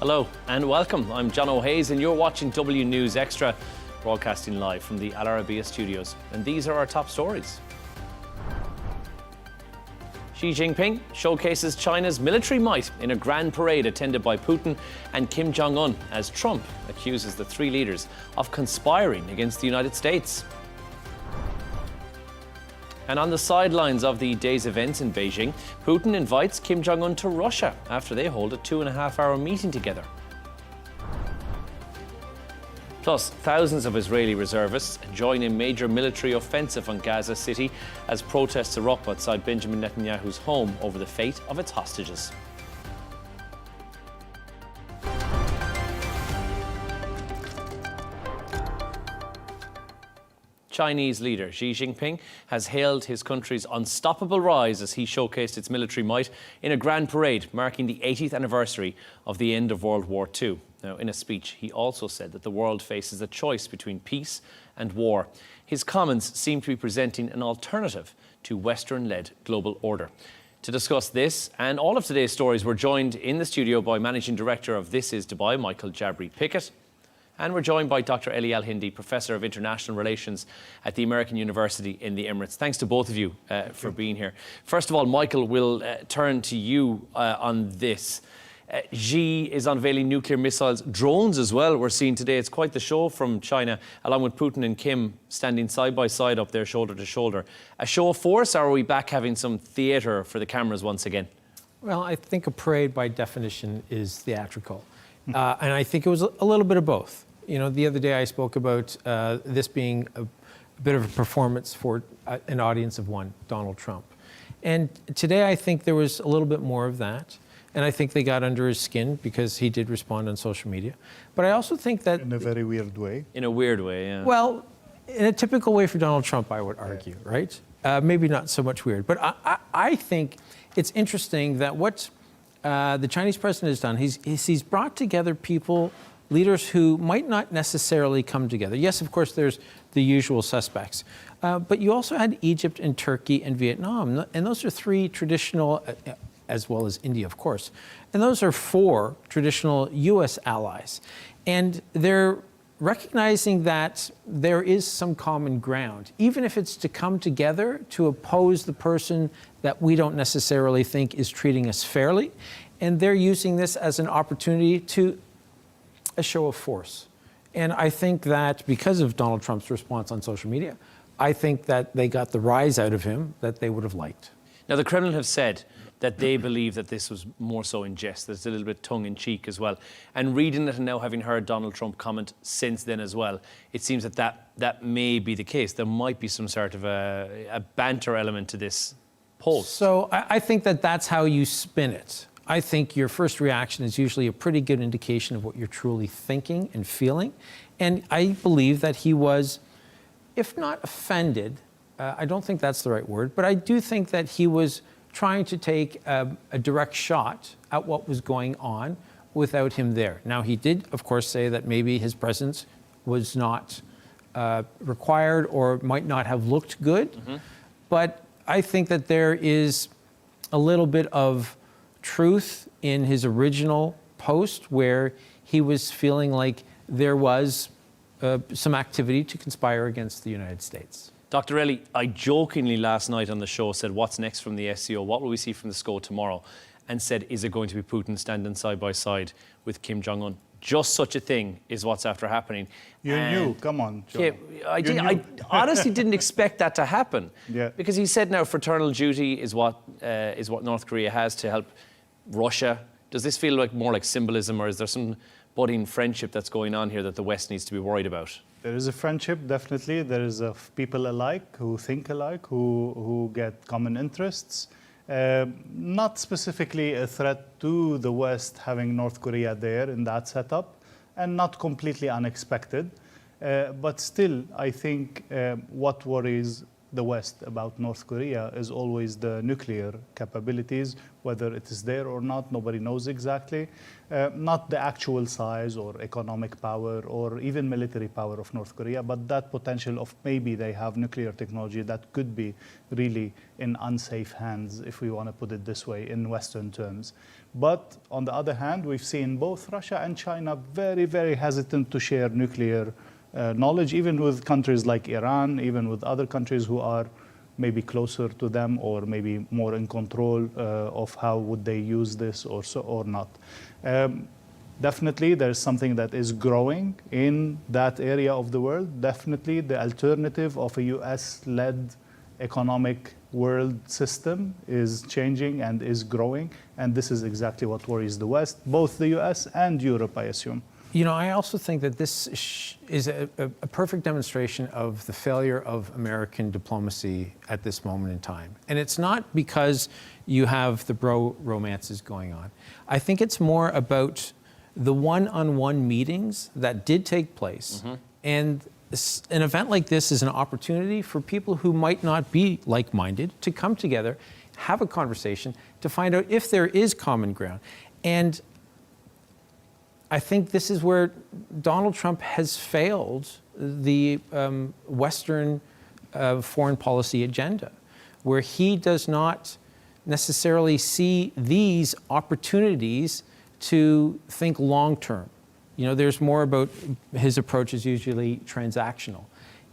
Hello and welcome. I'm Jono Hayes and you're watching W News Extra, broadcasting live from the Arabiya studios. And these are our top stories. Xi Jinping showcases China's military might in a grand parade attended by Putin and Kim Jong as Trump accuses the three leaders of conspiring against the United States. And on the sidelines of the day's events in Beijing, Putin invites Kim Jong to Russia after they hold a 2.5-hour meeting together. Plus, thousands of Israeli reservists join a major military offensive on Gaza City as protests erupt outside Benjamin Netanyahu's home over the fate of its hostages. Chinese leader Xi Jinping has hailed his country's unstoppable rise as he showcased its military might in a grand parade marking the 80th anniversary of the end of World War II. Now, in a speech, he also said that the world faces a choice between peace and war. His comments seem to be presenting an alternative to Western-led global order. To discuss this and all of today's stories, we're joined in the studio by Managing Director of This Is Dubai, Michael Jabri Pickett. And we're joined by Dr. Elie Al Hindy, Professor of International Relations at the American University in the Emirates. Thanks to both of you for being here. First of all, Michael, we'll turn to you on this. Xi is unveiling nuclear missiles, drones as well, we're seeing today. It's quite the show from China, along with Putin and Kim standing side by side up there, shoulder to shoulder. A show of force, or are we back having some theatre for the cameras once again? Well, I think a parade by definition is theatrical. And I think it was a little bit of both. You know, the other day I spoke about this being a bit of a performance for an audience of one, Donald Trump. And today I think there was a little bit more of that. And I think they got under his skin because he did respond on social media. But I also think that... In a very weird way. In a weird way, yeah. Well, in a typical way for Donald Trump, I would argue, right? Maybe not so much weird. But I think it's interesting that what the Chinese president has done, he's brought together people, leaders who might not necessarily come together. Yes, of course, there's the usual suspects. But you also had Egypt and Turkey and Vietnam. And those are three traditional... as well as India, of course. And those are four traditional US allies. And they're recognizing that there is some common ground, even if it's to come together to oppose the person that we don't necessarily think is treating us fairly. And they're using this as an opportunity to a show of force. And I think that because of Donald Trump's response on social media, I think that they got the rise out of him that they would have liked. Now, the Kremlin have said that they believe that this was more so in jest, that it's a little bit tongue-in-cheek as well. And reading it and now having heard Donald Trump comment since then as well, it seems that may be the case. There might be some sort of a banter element to this post. So I think that that's how you spin it. I think your first reaction is usually a pretty good indication of what you're truly thinking and feeling. And I believe that he was, if not offended, I don't think that's the right word, but I do think that he was trying to take a direct shot at what was going on without him there. Now, he did, of course, say that maybe his presence was not required or might not have looked good. Mm-hmm. But I think that there is a little bit of truth in his original post where he was feeling like there was some activity to conspire against the United States. Dr. Elie, I jokingly last night on the show said, what's next from the SCO? What will we see from the SCO tomorrow? And said, is it going to be Putin standing side by side with Kim Jong Just such a thing is what's after happening. You knew, come on, Joe. I honestly didn't expect that to happen. Yeah. Because he said now fraternal duty is what North Korea has to help Russia. Does this feel like more like symbolism, or is there some budding friendship that's going on here that the West needs to be worried about? There is a friendship, definitely. There is people alike who think alike, who get common interests. Not specifically a threat to the West having North Korea there in that setup, and not completely unexpected. But still, I think what worries the West about North Korea is always the nuclear capabilities, whether it is there or not, nobody knows exactly. Not the actual size or economic power or even military power of North Korea, but that potential of maybe they have nuclear technology that could be really in unsafe hands, if we want to put it this way, in Western terms. But on the other hand, we've seen both Russia and China very, very hesitant to share nuclear knowledge, even with countries like Iran, even with other countries who are maybe closer to them or maybe more in control of how would they use this or so or not. Definitely, there's something that is growing in that area of the world. Definitely, the alternative of a US-led economic world system is changing and is growing, and this is exactly what worries the West, both the US and Europe, I assume. You know, I also think that this is a perfect demonstration of the failure of American diplomacy at this moment in time. And it's not because you have the bro romances going on. I think it's more about the one-on-one meetings that did take place. Mm-hmm. And an event like this is an opportunity for people who might not be like-minded to come together, have a conversation, to find out if there is common ground. And I think this is where Donald Trump has failed the Western foreign policy agenda, where he does not necessarily see these opportunities to think long-term. You know, there's more about his approach is usually transactional.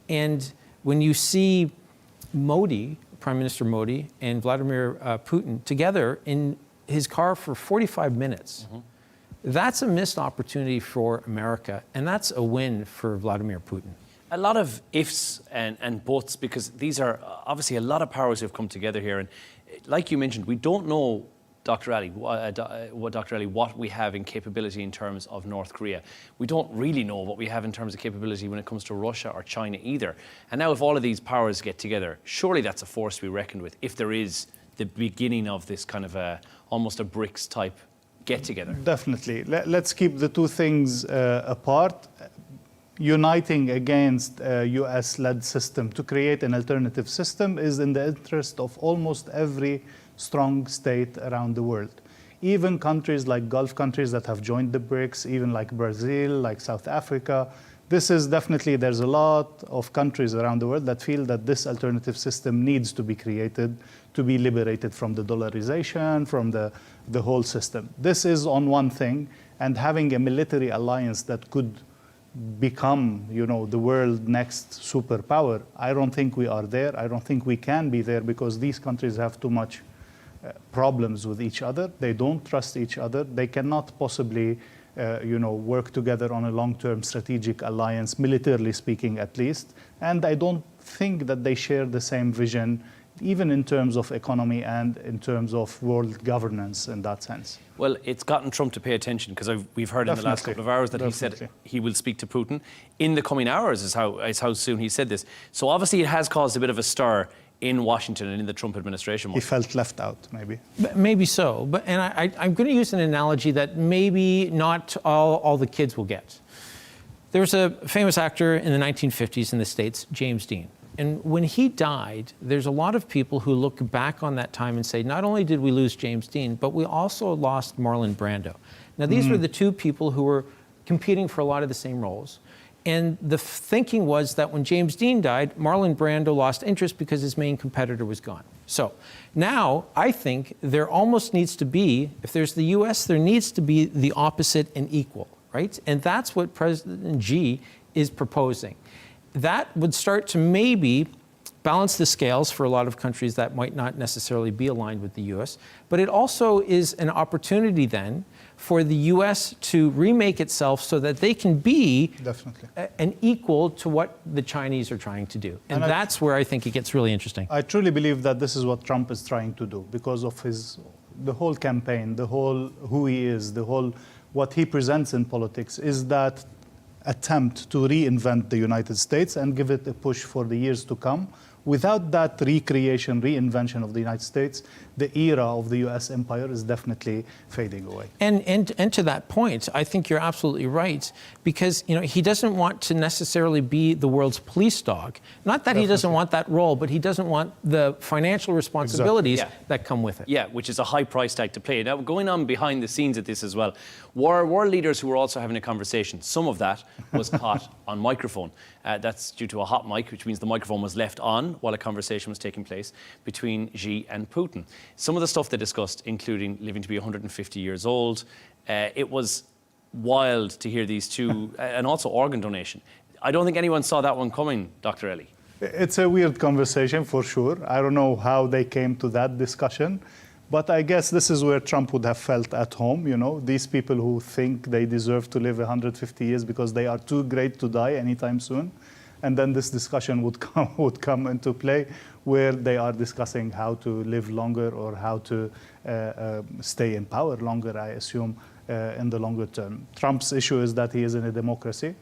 And when you see Modi, Prime Minister Modi, and Vladimir Putin together in his car for 45 minutes, mm-hmm. That's a missed opportunity for America, and that's a win for Vladimir Putin. A lot of ifs and buts, because these are obviously a lot of powers who have come together here. And like you mentioned, we don't know, Dr. Ali, what we have in capability in terms of North Korea. We don't really know what we have in terms of capability when it comes to Russia or China either. And now if all of these powers get together, surely that's a force to be reckoned with, if there is the beginning of this kind of almost a BRICS type get together. Definitely. Let's keep the two things apart. Uniting against a US-led system to create an alternative system is in the interest of almost every strong state around the world. Even countries like Gulf countries that have joined the BRICS, even like Brazil, like South Africa, this is definitely, there's a lot of countries around the world that feel that this alternative system needs to be created to be liberated from the dollarization, from the whole system. This is on one thing, and having a military alliance that could become, you know, the world next superpower, I don't think we are there. I don't think we can be there because these countries have too much problems with each other. They don't trust each other. They cannot possibly work together on a long-term strategic alliance, militarily speaking at least. And I don't think that they share the same vision, even in terms of economy and in terms of world governance in that sense. Well, it's gotten Trump to pay attention because we've heard in the last couple of hours that he said he will speak to Putin in the coming hours is how soon he said this. So obviously it has caused a bit of a stir in Washington and in the Trump administration. He felt left out, maybe. Maybe so. And I'm going to use an analogy that maybe not all the kids will get. There was a famous actor in the 1950s in the States, James Dean. And when he died, there's a lot of people who look back on that time and say, not only did we lose James Dean, but we also lost Marlon Brando. Now, these were the two people who were competing for a lot of the same roles. And the thinking was that when James Dean died, Marlon Brando lost interest because his main competitor was gone. So now I think there almost needs to be, if there's the US, there needs to be the opposite and equal, right? And that's what President Xi is proposing. That would start to maybe balance the scales for a lot of countries that might not necessarily be aligned with the US. But it also is an opportunity then for the US to remake itself so that they can be an equal to what the Chinese are trying to do. And that's where I think it gets really interesting. I truly believe that this is what Trump is trying to do because of the whole campaign, the whole who he is, what he presents in politics is that attempt to reinvent the United States and give it a push for the years to come without that recreation, reinvention of the United States, the era of the U.S. empire is definitely fading away. And to that point, I think you're absolutely right, because he doesn't want to necessarily be the world's police dog. Not that he doesn't want that role, but he doesn't want the financial responsibilities that come with it. Yeah, which is a high price tag to pay. Now, going on behind the scenes at this as well, world leaders who were also having a conversation, some of that was caught on microphone. That's due to a hot mic, which means the microphone was left on while a conversation was taking place between Xi and Putin. Some of the stuff they discussed, including living to be 150 years old, it was wild to hear these two, and also organ donation. I don't think anyone saw that one coming, Dr. Elie. It's a weird conversation for sure. I don't know how they came to that discussion, but I guess this is where Trump would have felt at home. These people who think they deserve to live 150 years because they are too great to die anytime soon. And then this discussion would come into play, where they are discussing how to live longer or how to stay in power longer, I assume, in the longer term. Trump's issue is that he is in a democracy.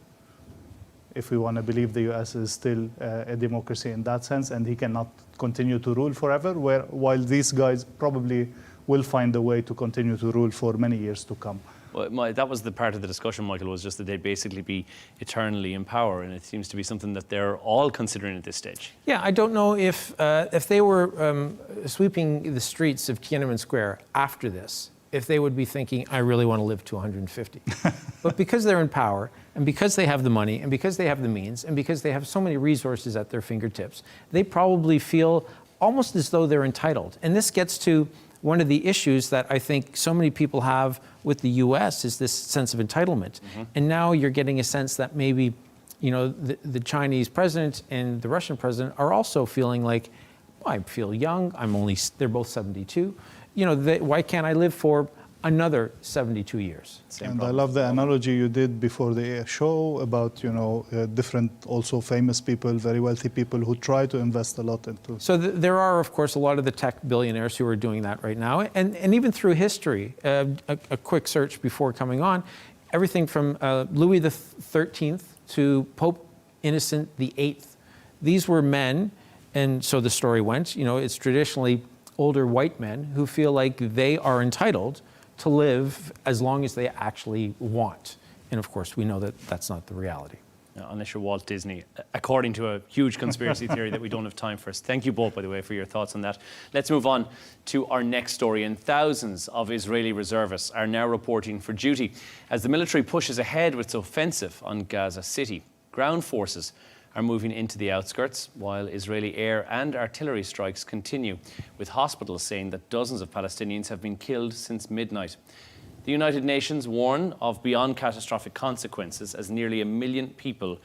If we want to believe the U.S. is still a democracy in that sense, and he cannot continue to rule forever, while these guys probably will find a way to continue to rule for many years to come. Well, that was the part of the discussion, Michael, was just that they'd basically be eternally in power, and it seems to be something that they're all considering at this stage. Yeah, I don't know if they were sweeping the streets of Tiananmen Square after this, if they would be thinking, I really want to live to 150. But because they're in power, and because they have the money, and because they have the means, and because they have so many resources at their fingertips, they probably feel almost as though they're entitled. And this gets to one of the issues that I think so many people have with the U.S. is this sense of entitlement. Mm-hmm. And now you're getting a sense that maybe, the Chinese president and the Russian president are also feeling like, I feel young, they're both 72. Why can't I live for another 72 years? And I love the analogy you did before the show about, different also famous people, very wealthy people who try to invest a lot into. So there are, of course, a lot of the tech billionaires who are doing that right now. And even through history, a quick search before coming on, everything from Louis XIII to Pope Innocent VIII, these were men, and so the story went, it's traditionally older white men who feel like they are entitled to live as long as they actually want. And of course, we know that that's not the reality. Unless you're Walt Disney, according to a huge conspiracy theory that we don't have time for. Thank you both, by the way, for your thoughts on that. Let's move on to our next story. And thousands of Israeli reservists are now reporting for duty as the military pushes ahead with its offensive on Gaza City. Ground forces are moving into the outskirts, while Israeli air and artillery strikes continue, with hospitals saying that dozens of Palestinians have been killed since midnight. The United Nations warn of beyond catastrophic consequences as nearly 1 million people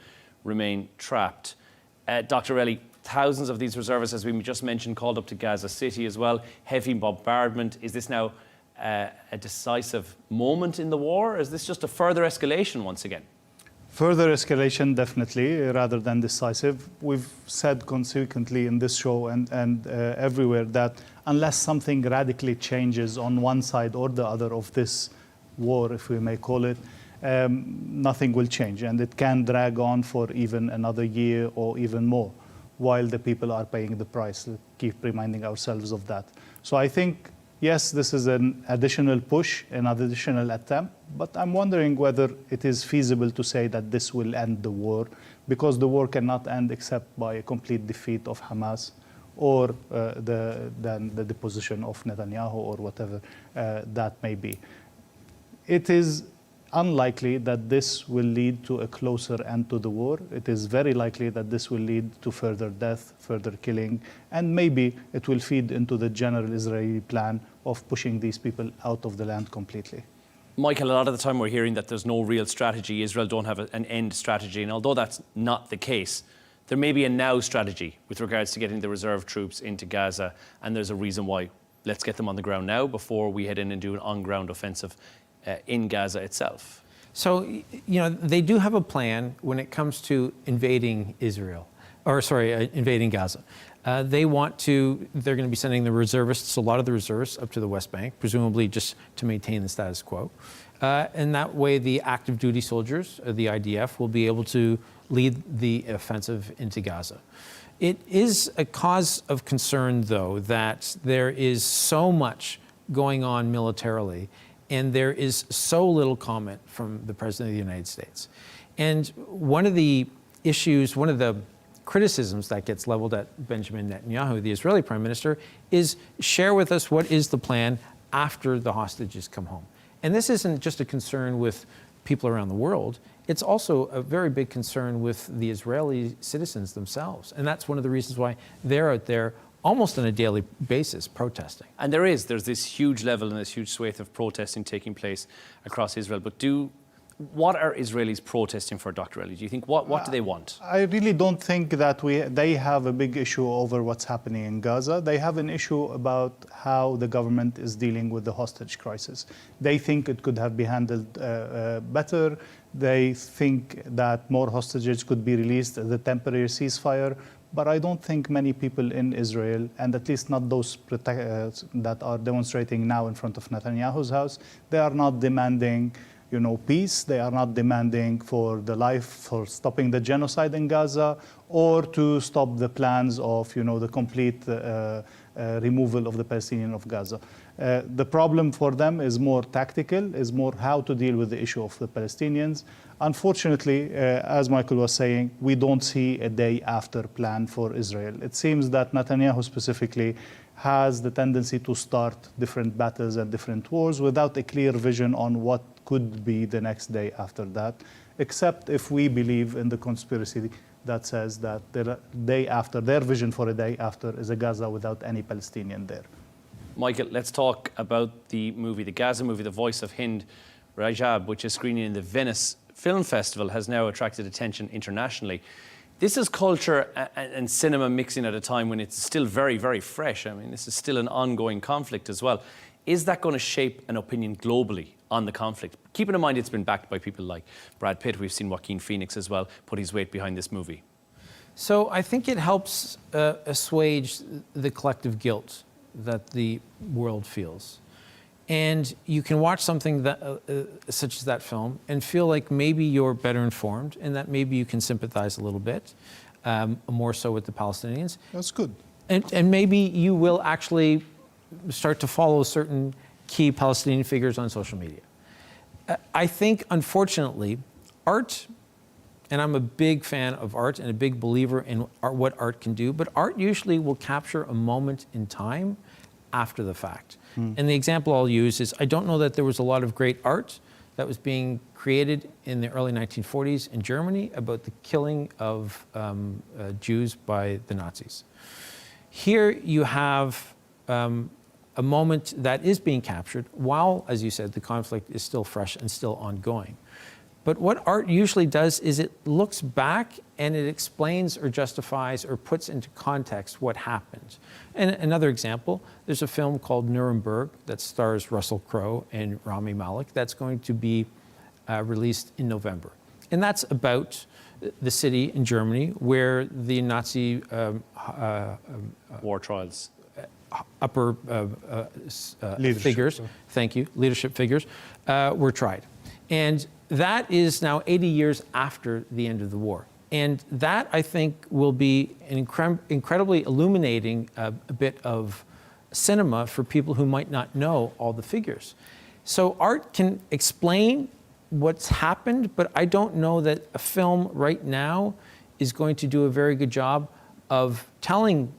remain trapped. Dr. Elie, thousands of these reservists, as we just mentioned, called up to Gaza City as well. Heavy bombardment. Is this now a decisive moment in the war, or is this just a further escalation once again? Further escalation, definitely, rather than decisive. We've said consequently in this show and everywhere that unless something radically changes on one side or the other of this war, if we may call it, nothing will change. And it can drag on for even another year or even more, while the people are paying the price. We keep reminding ourselves of that. So I think, yes, this is an additional push, an additional attempt, but I'm wondering whether it is feasible to say that this will end the war, because the war cannot end except by a complete defeat of Hamas or then the deposition of Netanyahu or whatever that may be. It is unlikely that this will lead to a closer end to the war. It is very likely that this will lead to further death, further killing, and maybe it will feed into the general Israeli plan of pushing these people out of the land completely. Michael, a lot of the time we're hearing that there's no real strategy. Israel don't have an end strategy. And although that's not the case, there may be a now strategy with regards to getting the reserve troops into Gaza. And there's a reason why. Let's get them on the ground now before we head in and do an on-ground offensive in Gaza itself. So, they do have a plan when it comes to invading invading Gaza. They're going to be sending the reservists, a lot of the reservists, up to the West Bank, presumably just to maintain the status quo. And that way the active duty soldiers, the IDF, will be able to lead the offensive into Gaza. It is a cause of concern, though, that there is so much going on militarily, and there is so little comment from the President of the United States. And one of the issues, one of the criticisms that gets leveled at Benjamin Netanyahu, the Israeli Prime Minister, is share with us what is the plan after the hostages come home. And this isn't just a concern with people around the world. It's also a very big concern with the Israeli citizens themselves. And that's one of the reasons why they're out there almost on a daily basis protesting. And there's this huge level and this huge swathe of protesting taking place across Israel. But what are Israelis protesting for, Dr. Elie? Do you think, what do they want? I really don't think that they have a big issue over what's happening in Gaza. They have an issue about how the government is dealing with the hostage crisis. They think it could have been handled better. They think that more hostages could be released as a temporary ceasefire. But I don't think many people in Israel, and at least not those that are demonstrating now in front of Netanyahu's house, they are not demanding peace. They are not demanding for stopping the genocide in Gaza or to stop the plans of, the complete removal of the Palestinians of Gaza. The problem for them is more tactical, is more how to deal with the issue of the Palestinians. Unfortunately, as Michael was saying, we don't see a day after plan for Israel. It seems that Netanyahu specifically has the tendency to start different battles and different wars without a clear vision on what could be the next day after that, except if we believe in the conspiracy that says that the day after, their vision for a day after is a Gaza without any Palestinian there. Michael, let's talk about the Gaza movie, The Voice of Hind Rajab, which is screening in the Venice Film Festival, has now attracted attention internationally. This is culture and cinema mixing at a time when it's still very, very fresh. I mean, this is still an ongoing conflict as well. Is that going to shape an opinion globally on the conflict? Keeping in mind it's been backed by people like Brad Pitt. We've seen Joaquin Phoenix as well put his weight behind this movie. So I think it helps assuage the collective guilt that the world feels. And you can watch something that, such as that film and feel like maybe you're better informed and that maybe you can sympathize a little bit, more so with the Palestinians. That's good. And maybe you will actually start to follow certain key Palestinian figures on social media. I think, unfortunately, art, and I'm a big fan of art and a big believer in what art can do, but art usually will capture a moment in time after the fact. And the example I'll use is, I don't know that there was a lot of great art that was being created in the early 1940s in Germany about the killing of Jews by the Nazis. Here you have a moment that is being captured while, as you said, the conflict is still fresh and still ongoing. But what art usually does is it looks back and it explains or justifies or puts into context what happened. And another example, there's a film called Nuremberg that stars Russell Crowe and Rami Malek that's going to be released in November. And that's about the city in Germany where the Nazi war trials. Upper figures, thank you, leadership figures, were tried. And that is now 80 years after the end of the war. And that, I think, will be an incredibly illuminating a bit of cinema for people who might not know all the figures. So art can explain what's happened, but I don't know that a film right now is going to do a very good job of telling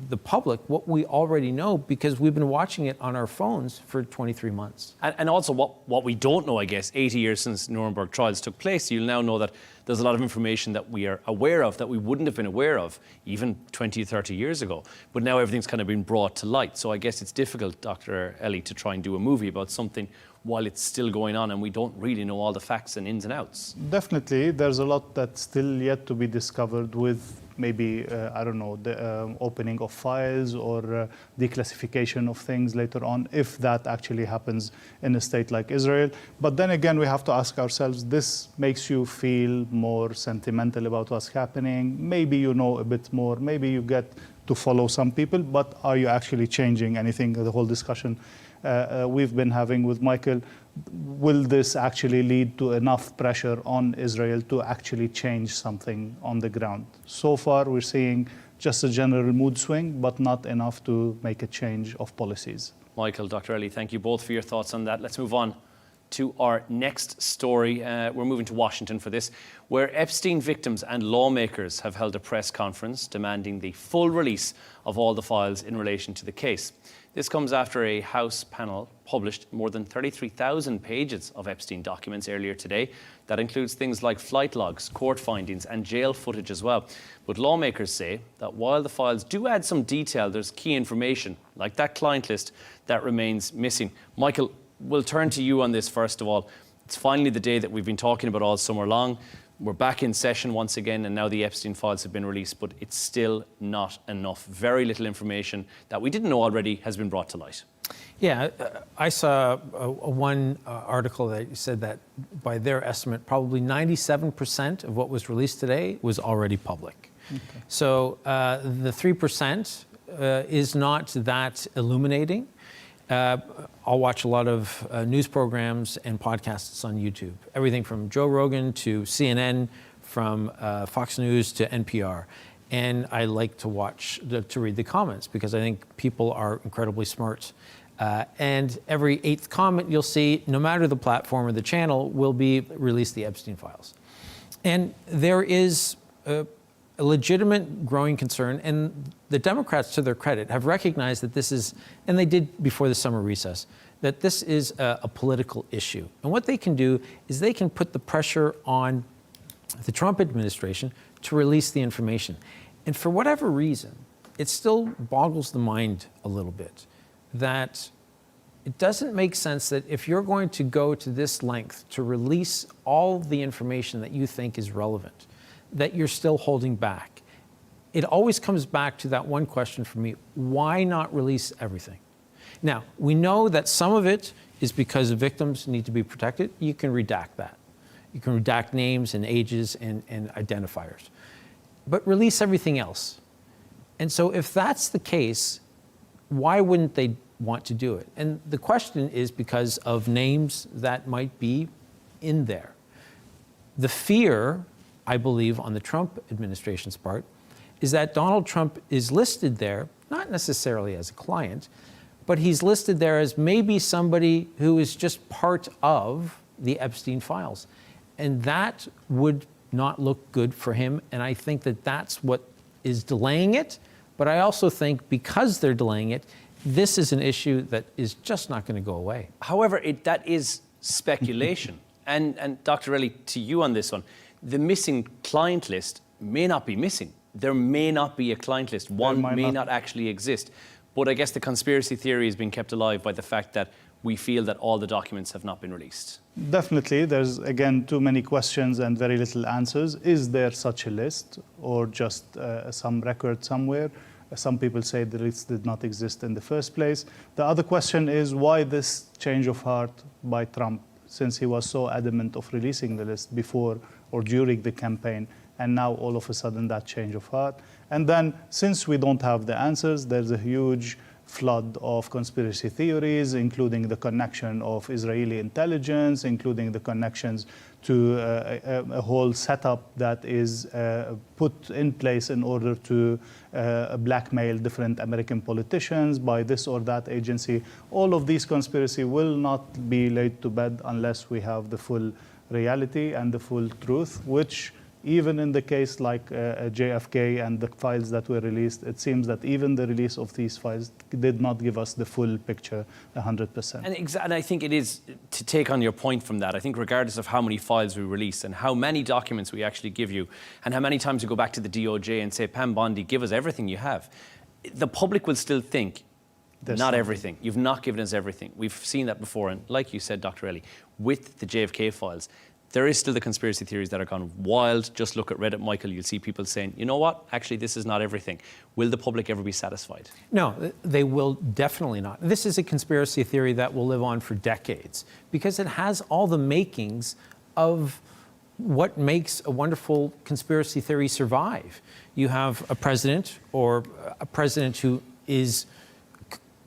the public what we already know, because we've been watching it on our phones for 23 months. And also what we don't know, I guess, 80 years since Nuremberg trials took place, you'll now know that there's a lot of information that we are aware of that we wouldn't have been aware of even 20, 30 years ago. But now everything's kind of been brought to light. So I guess it's difficult, Dr. Elie, to try and do a movie about something while it's still going on and we don't really know all the facts and ins and outs. Definitely, there's a lot that's still yet to be discovered with maybe, the opening of files or declassification of things later on, if that actually happens in a state like Israel. But then again, we have to ask ourselves, this makes you feel more sentimental about what's happening. Maybe you know a bit more, maybe you get to follow some people, but are you actually changing anything? The whole discussion we've been having with Michael, will this actually lead to enough pressure on Israel to actually change something on the ground? So far, we're seeing just a general mood swing, but not enough to make a change of policies. Michael, Dr. Elie, thank you both for your thoughts on that. Let's move on to our next story. We're moving to Washington for this, where Epstein victims and lawmakers have held a press conference demanding the full release of all the files in relation to the case. This comes after a House panel published more than 33,000 pages of Epstein documents earlier today. That includes things like flight logs, court findings and jail footage as well. But lawmakers say that while the files do add some detail, there's key information, like that client list, that remains missing. Michael, we'll turn to you on this first of all. It's finally the day that we've been talking about all summer long. We're back in session once again, and now the Epstein files have been released, but it's still not enough. Very little information that we didn't know already has been brought to light. Yeah, I saw one article that said that by their estimate, probably 97% of what was released today was already public. Okay. So the 3% is not that illuminating. I'll watch a lot of news programs and podcasts on YouTube. Everything from Joe Rogan to CNN, from Fox News to NPR. And I like to read the comments because I think people are incredibly smart. And every 8th comment you'll see, no matter the platform or the channel, will be release the Epstein files. And there is a legitimate growing concern, and the Democrats, to their credit, have recognized that this is, and they did before the summer recess, that this is a political issue. And what they can do is they can put the pressure on the Trump administration to release the information. And for whatever reason, it still boggles the mind a little bit that it doesn't make sense that if you're going to go to this length to release all the information that you think is relevant, that you're still holding back. It always comes back to that one question for me: why not release everything? Now, we know that some of it is because the victims need to be protected. You can redact that. You can redact names and ages and identifiers. But release everything else. And so if that's the case, why wouldn't they want to do it? And the question is because of names that might be in there. The fear, I believe, on the Trump administration's part, is that Donald Trump is listed there, not necessarily as a client, but he's listed there as maybe somebody who is just part of the Epstein files. And that would not look good for him. And I think that that's what is delaying it. But I also think because they're delaying it, this is an issue that is just not going to go away. However, that is speculation. And Dr. Elie, to you on this one, the missing client list may not be missing. There may not be a client list. One may not actually exist. But I guess the conspiracy theory has been kept alive by the fact that we feel that all the documents have not been released. Definitely. There's, again, too many questions and very little answers. Is there such a list or just some record somewhere? Some people say the list did not exist in the first place. The other question is why this change of heart by Trump, since he was so adamant of releasing the list before or during the campaign, and now all of a sudden that change of heart. And then, since we don't have the answers, there's a huge flood of conspiracy theories, including the connection of Israeli intelligence, including the connections to a whole setup that is put in place in order to blackmail different American politicians by this or that agency. All of these conspiracy will not be laid to bed unless we have the full reality and the full truth, which even in the case like JFK and the files that were released, it seems that even the release of these files did not give us the full picture 100%. And I think it is, to take on your point from that, I think regardless of how many files we release and how many documents we actually give you and how many times we go back to the DOJ and say, Pam Bondi, give us everything you have, the public will still think, not everything. You've not given us everything. We've seen that before. And like you said, Dr. Elie, with the JFK files, there is still the conspiracy theories that are gone wild. Just look at Reddit, Michael. You'll see people saying, you know what? Actually, this is not everything. Will the public ever be satisfied? No, they will definitely not. This is a conspiracy theory that will live on for decades because it has all the makings of what makes a wonderful conspiracy theory survive. You have a president or a president who is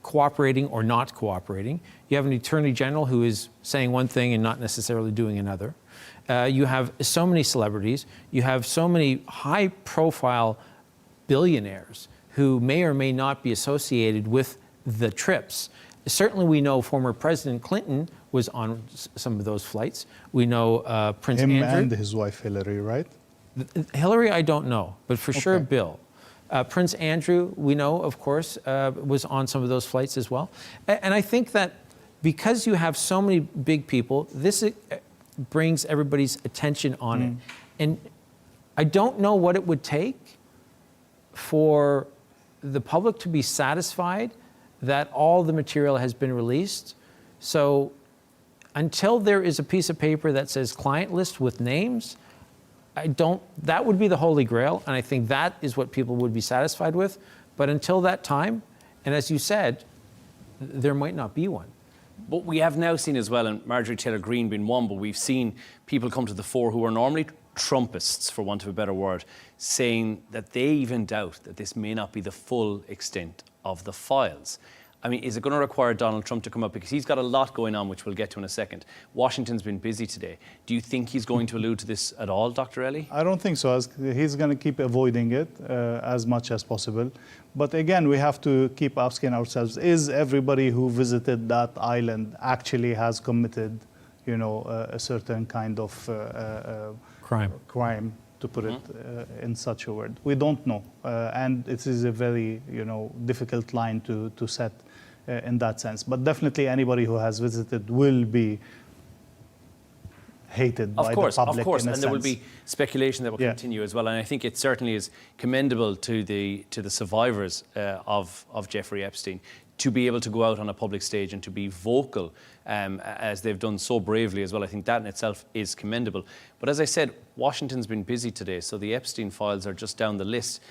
cooperating or not cooperating. You have an attorney general who is saying one thing and not necessarily doing another. You have so many celebrities. You have so many high-profile billionaires who may or may not be associated with the trips. Certainly we know former President Clinton was on some of those flights. We know Prince Him Andrew. and his wife Hillary, right? Hillary, I don't know, but for sure Okay. Bill. Prince Andrew, we know, of course, was on some of those flights as well. And I think that because you have so many big people, this brings everybody's attention on it. And I don't know what it would take for the public to be satisfied that all the material has been released. So until there is a piece of paper that says client list with names, that would be the holy grail, and I think that is what people would be satisfied with. But until that time, and as you said, there might not be one. But we have now seen as well, and Marjorie Taylor Greene being one, but we've seen people come to the fore who are normally Trumpists, for want of a better word, saying that they even doubt that this may not be the full extent of the files. I mean, is it going to require Donald Trump to come up? Because he's got a lot going on, which we'll get to in a second. Washington's been busy today. Do you think he's going to allude to this at all, Dr. Elie? I don't think so. He's going to keep avoiding it as much as possible. But again, we have to keep asking ourselves, is everybody who visited that island actually has committed, a certain kind of crime, to put it in such a word? We don't know. And it is a very, difficult line to set in that sense. But definitely anybody who has visited will be hated by the public. Of course, in a and there will sense. be speculation that will continue as well. And I think it certainly is commendable to the survivors of Jeffrey Epstein to be able to go out on a public stage and to be vocal as they've done so bravely as well. I think that in itself is commendable. But as I said, Washington's been busy today, so the Epstein files are just down the list.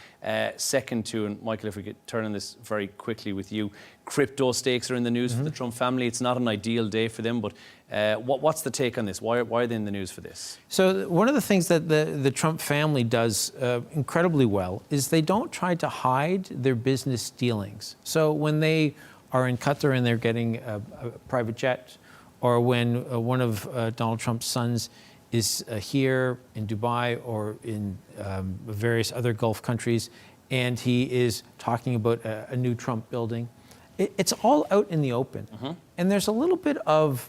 Second to, and Michael, if we could turn on this very quickly with you, crypto stakes are in the news for the Trump family. It's not an ideal day for them, but what's the take on this? Why are they in the news for this? So one of the things that the Trump family does incredibly well is they don't try to hide their business dealings. So when they are in Qatar and they're getting a private jet, or when one of Donald Trump's sons is here in Dubai or in various other Gulf countries, and he is talking about a new Trump building, it's all out in the open. And there's a little bit of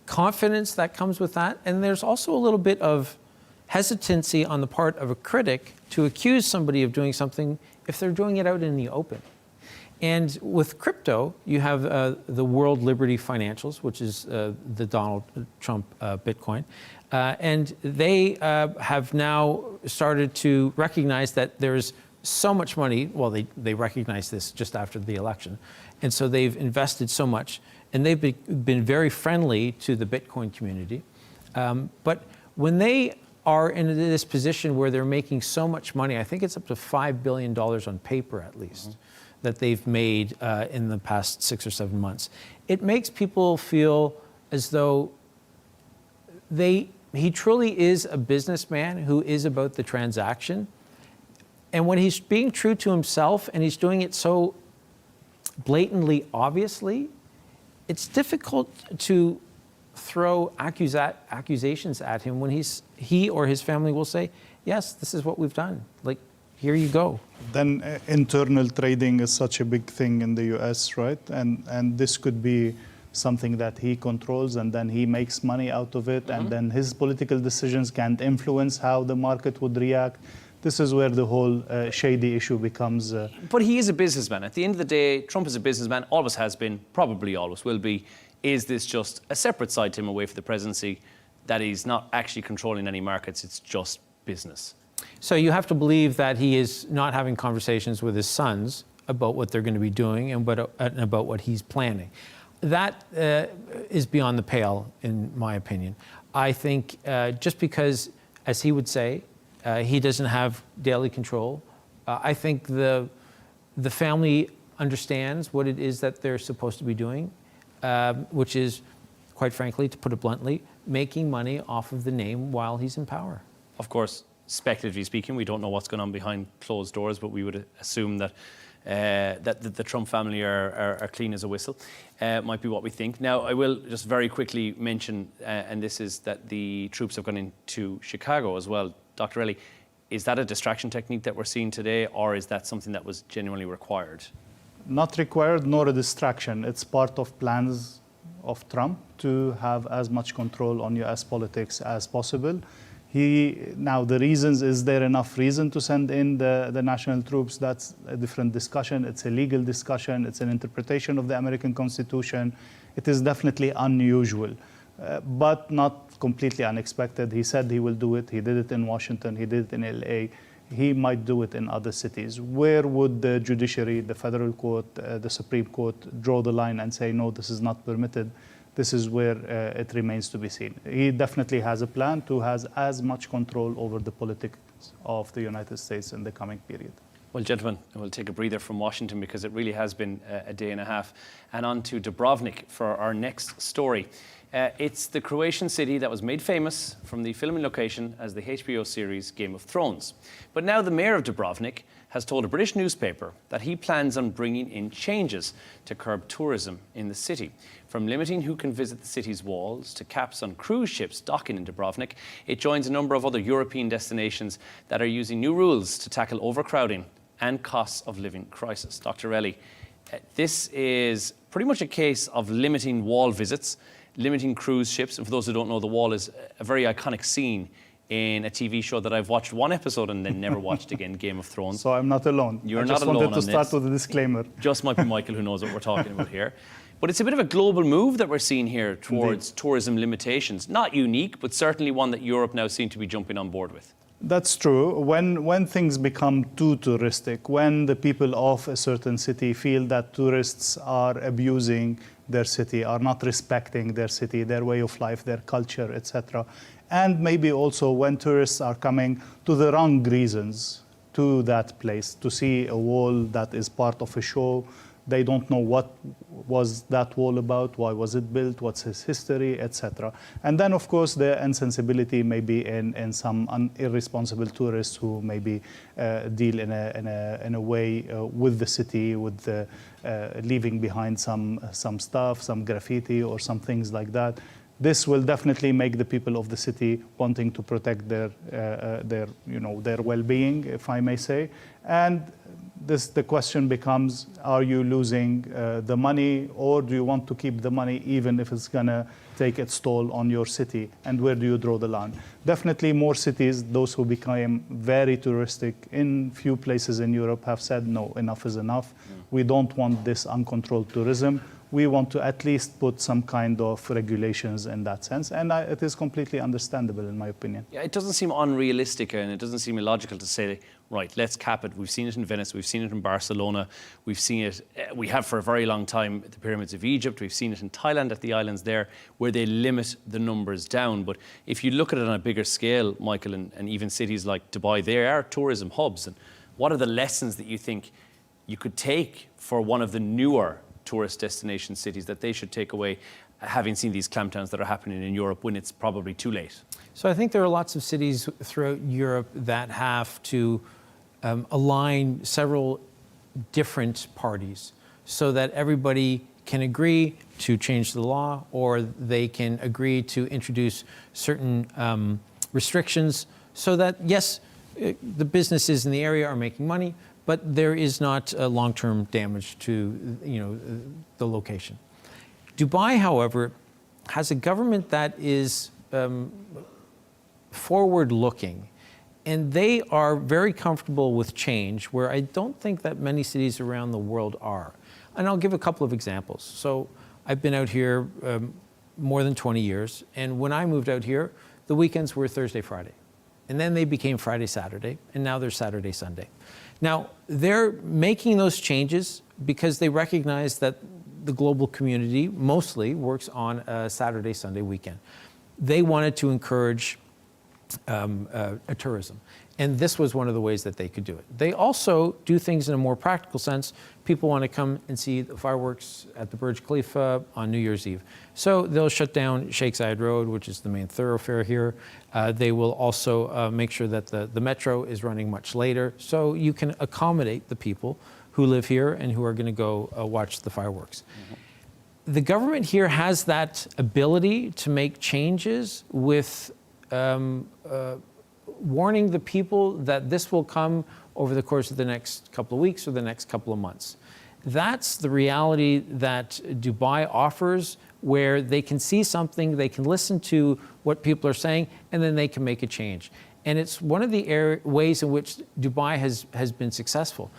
confidence that comes with that, and there's also a little bit of hesitancy on the part of a critic to accuse somebody of doing something if they're doing it out in the open. And with crypto, you have the World Liberty Financials, which is the Donald Trump Bitcoin. And they have now started to recognize that there's so much money. Well, they recognized this just after the election. And so they've invested so much. And they've been very friendly to the Bitcoin community. But when they are in this position where they're making so much money, I think it's up to $5 billion on paper at least, that they've made in the past 6 or 7 months. It makes people feel as though he truly is a businessman who is about the transaction. And when he's being true to himself and he's doing it so blatantly, obviously, it's difficult to throw accusations at him when he or his family will say, yes, this is what we've done. Like, here you go. Then internal trading is such a big thing in the US, right? And this could be something that he controls, and then he makes money out of it, and then his political decisions can't influence how the market would react. This is where the whole shady issue becomes. But he is a businessman. At the end of the day, Trump is a businessman, always has been, probably always will be. Is this just a separate side to him away from the presidency, that he's not actually controlling any markets, it's just business? So you have to believe that he is not having conversations with his sons about what they're going to be doing and about what he's planning. That is beyond the pale, in my opinion. I think just because, as he would say, he doesn't have daily control, I think the family understands what it is that they're supposed to be doing, which is, quite frankly, to put it bluntly, making money off of the name while he's in power. Of course, speculatively speaking, we don't know what's going on behind closed doors, but we would assume that the Trump family are clean as a whistle. Might be what we think. Now, I will just very quickly mention, and this is that the troops have gone into Chicago as well. Dr. Elie, Is that a distraction technique that we're seeing today, or is that something that was genuinely required? Not required, nor a distraction. It's part of plans of Trump to have as much control on US politics as possible. Now, the reasons, is there enough reason to send in the national troops? That's a different discussion. It's a legal discussion. It's an interpretation of the American Constitution. It is definitely unusual, but not completely unexpected. He said he will do it. He did it in Washington. He did it in LA. He might do it in other cities. Where would the judiciary, the federal court, the Supreme Court draw the line and say, no, this is not permitted? This is where it remains to be seen. He definitely has a plan to have as much control over the politics of the United States in the coming period. Well, gentlemen, we'll take a breather from Washington because it really has been a day and a half. And on to Dubrovnik for our next story. It's the Croatian city that was made famous from the filming location as the HBO series Game of Thrones. But now the mayor of Dubrovnik has told a British newspaper that he plans on bringing in changes to curb tourism in the city. From limiting who can visit the city's walls to caps on cruise ships docking in Dubrovnik, it joins a number of other European destinations that are using new rules to tackle overcrowding and costs of living crisis. Dr. Elie, this is pretty much a case of limiting wall visits, limiting cruise ships. And for those who don't know, the wall is a very iconic scene in a TV show that I've watched one episode and then never watched again, Game of Thrones. So I'm not alone. You're I not just alone wanted to on start this. with a disclaimer. Just might be Michael who knows what we're talking about here. But it's a bit of a global move that we're seeing here towards tourism limitations. Not unique, but certainly one that Europe now seem to be jumping on board with. That's true. When things become too touristic, when the people of a certain city feel that tourists are abusing their city, are not respecting their city, their way of life, their culture, etc., and maybe also when tourists are coming to the wrong reasons to that place, to see a wall that is part of a show, they don't know what was that wall about, why was it built, what's its history, etc. And then, of course, the insensibility may be in some irresponsible tourists who maybe deal in a way with the city, with the, leaving behind some stuff, some graffiti or some things like that. This will definitely make the people of the city wanting to protect their well-being, if I may say. And the question becomes, are you losing the money, or do you want to keep the money even if it's going to take its toll on your city? And where do you draw the line? Definitely more cities, those who became very touristic in few places in Europe, have said, no, enough is enough. We don't want this uncontrolled tourism. We want to at least put some kind of regulations in that sense. And it is completely understandable, in my opinion. Yeah, it doesn't seem unrealistic and it doesn't seem illogical to say, right, let's cap it. We've seen it in Venice, we've seen it in Barcelona, we've seen it, we have for a very long time at the pyramids of Egypt, we've seen it in Thailand at the islands there, where they limit the numbers down. But if you look at it on a bigger scale, Michael, and even cities like Dubai, they are tourism hubs. And what are the lessons that you think you could take for one of the newer tourist destination cities that they should take away, having seen these clampdowns that are happening in Europe when it's probably too late? So I think there are lots of cities throughout Europe that have to align several different parties so that everybody can agree to change the law, or they can agree to introduce certain restrictions so that, yes, the businesses in the area are making money, but there is not long-term damage to the location. Dubai, however, has a government that is forward-looking, and they are very comfortable with change, where I don't think that many cities around the world are. And I'll give a couple of examples. So I've been out here more than 20 years, and when I moved out here, the weekends were Thursday, Friday. And then they became Friday, Saturday, and now they're Saturday, Sunday. Now, they're making those changes because they recognize that the global community mostly works on a Saturday, Sunday weekend. They wanted to encourage a tourism. And this was one of the ways that they could do it. They also do things in a more practical sense. People want to come and see the fireworks at the Burj Khalifa on New Year's Eve. So they'll shut down Sheikh Zayed Road, which is the main thoroughfare here. They will also make sure that the metro is running much later, so you can accommodate the people who live here and who are going to go watch the fireworks. Mm-hmm. The government here has that ability to make changes with warning the people that this will come over the course of the next couple of weeks or the next couple of months. That's the reality that Dubai offers, where they can see something, they can listen to what people are saying, and then they can make a change. And it's one of the ways in which Dubai has been successful.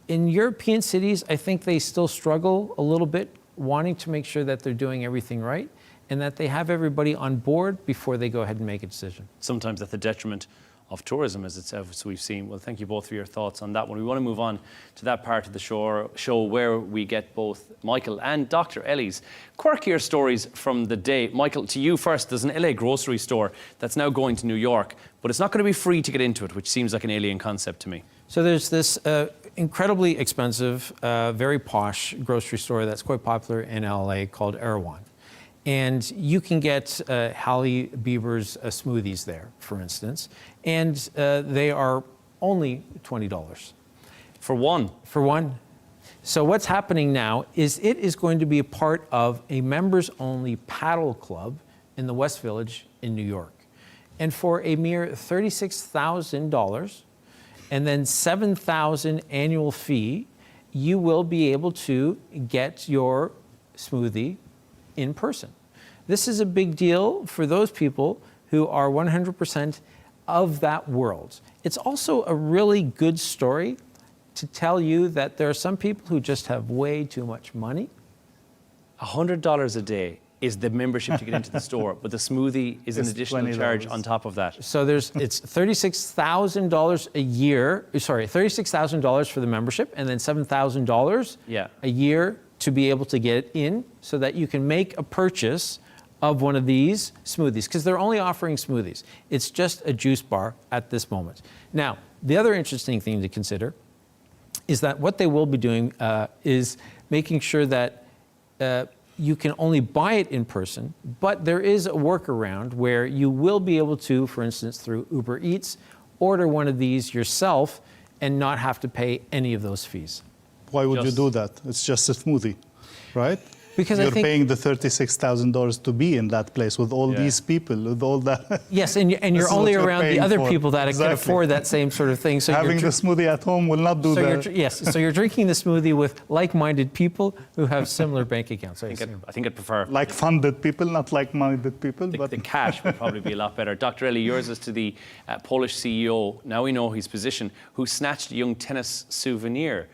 In European cities, I think they still struggle a little bit, wanting to make sure that they're doing everything right and that they have everybody on board before they go ahead and make a decision. Sometimes at the detriment of tourism, as we've seen. Well, thank you both for your thoughts on that one. We want to move on to that part of the show where we get both Michael and Dr. Elie's quirkier stories from the day. Michael, to you first. There's an LA grocery store that's now going to New York, but it's not going to be free to get into it, which seems like an alien concept to me. So there's this incredibly expensive, very posh grocery store that's quite popular in LA called Erewhon. And you can get Halle Bieber's smoothies there, for instance, and they are only $20. For one? For one. So what's happening now is it is going to be a part of a members-only paddle club in the West Village in New York. And for a mere $36,000 and then $7,000 annual fee, you will be able to get your smoothie in person. This is a big deal for those people who are 100% of that world. It's also a really good story to tell you that there are some people who just have way too much money. $100 a day is the membership to get into the store, but the smoothie is an additional charge on top of that. So it's $36,000 a year, sorry, $36,000 for the membership and then $7,000 a year to be able to get in so that you can make a purchase of one of these smoothies, because they're only offering smoothies. It's just a juice bar at this moment. Now, the other interesting thing to consider is that what they will be doing is making sure that you can only buy it in person, but there is a workaround where you will be able to, for instance, through Uber Eats, order one of these yourself and not have to pay any of those fees. Why would you do that? It's just a smoothie, right? Because you're paying the $36,000 to be in that place with all these people, with all that. Yes, and you're only around the other people that can afford that same sort of thing. So having the smoothie at home will not do that. Yes, so you're drinking the smoothie with like-minded people who have similar bank accounts. I think I'd prefer like-funded people, not like-minded people. But the cash would probably be a lot better. Dr. Elie, yours is to the Polish CEO. Now we know his position, who snatched a young tennis souvenir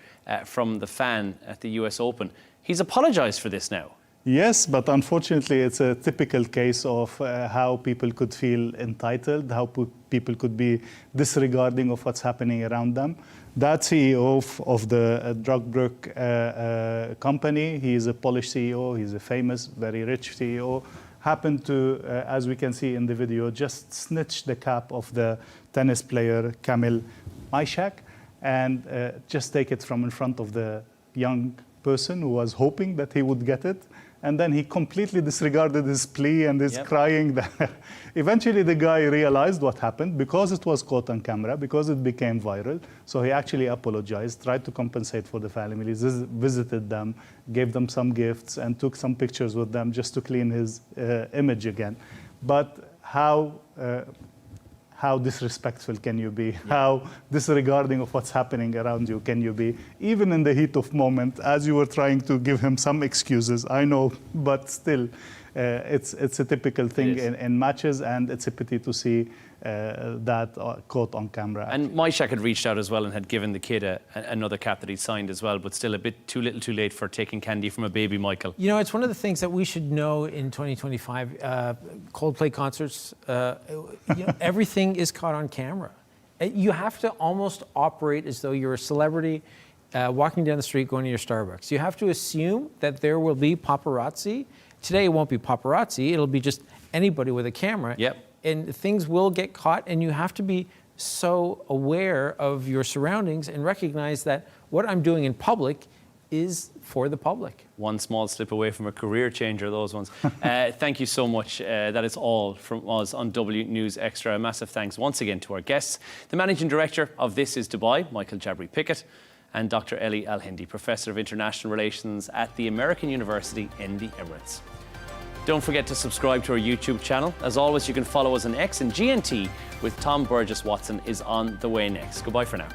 from the fan at the US Open. He's apologized for this now. Yes, but unfortunately, it's a typical case of how people could feel entitled, how people could be disregarding of what's happening around them. That CEO of the Dubrovnik company, he is a Polish CEO, he's a famous, very rich CEO, happened to, as we can see in the video, just snitch the cap of the tennis player Kamil Majchak and just take it from in front of the young person who was hoping that he would get it. And then he completely disregarded his plea and is crying. Eventually, the guy realized what happened because it was caught on camera, because it became viral. So he actually apologized, tried to compensate for the families, visited them, gave them some gifts, and took some pictures with them just to clean his image again. But how disrespectful can you be? How disregarding of what's happening around you can you be? Even in the heat of moment, as you were trying to give him some excuses, I know, but still, it's a typical thing in matches, and it's a pity to see that caught on camera. And Majchak had reached out as well and had given the kid another cap that he'd signed as well, but still a bit too little too late for taking candy from a baby, Michael. You know, it's one of the things that we should know in 2025. Coldplay concerts, everything is caught on camera. You have to almost operate as though you're a celebrity walking down the street going to your Starbucks. You have to assume that there will be paparazzi. Today it won't be paparazzi, it'll be just anybody with a camera. And things will get caught, and you have to be so aware of your surroundings and recognize that what I'm doing in public is for the public. One small slip away from a career changer, those ones. Thank you so much. That is all from us on W News Extra. A massive thanks once again to our guests, the Managing Director of This Is Dubai, Michael Jabri Pickett, and Dr. Elie Al Hindy, Professor of International Relations at the American University in the Emirates. Don't forget to subscribe to our YouTube channel. As always, you can follow us on X, and GNT with Tom Burgess Watson is on the way next. Goodbye for now.